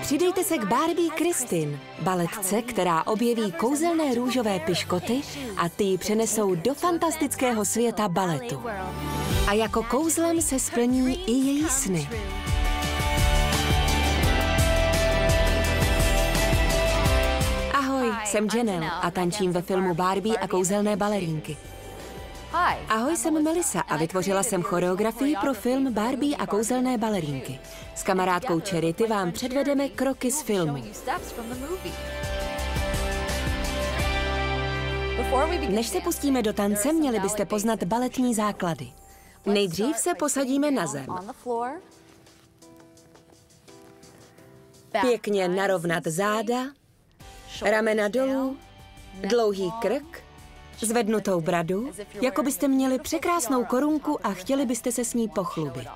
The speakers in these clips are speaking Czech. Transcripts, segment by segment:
Přidejte se k Barbie Kristin, baletce, která objeví kouzelné růžové piškoty a ty ji přenesou do fantastického světa baletu. A jako kouzlem se splní i její sny. Ahoj, jsem Janelle a tančím ve filmu Barbie a kouzelné balerínky. Ahoj, jsem Melissa a vytvořila jsem choreografii pro film Barbie a kouzelné balerínky. S kamarádkou Charity vám předvedeme kroky z filmu. Než se pustíme do tance, měli byste poznat baletní základy. Nejdřív se posadíme na zem. Pěkně narovnat záda, ramena dolů, dlouhý krk, zvednutou bradu, jako byste měli překrásnou korunku a chtěli byste se s ní pochlubit.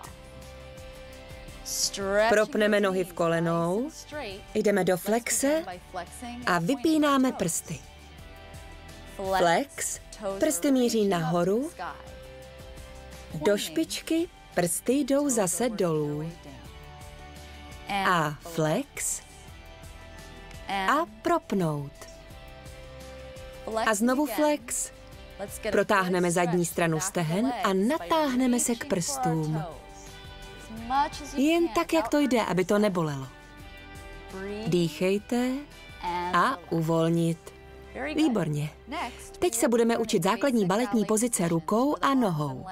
Propneme nohy v kolenou, jdeme do flexe a vypínáme prsty. Flex, prsty míří nahoru, do špičky, prsty jdou zase dolů. A flex a propnout. A znovu flex. Protáhneme zadní stranu stehen a natáhneme se k prstům. Jen tak, jak to jde, aby to nebolelo. Dýchejte a uvolnit. Výborně. Teď se budeme učit základní baletní pozice rukou a nohou.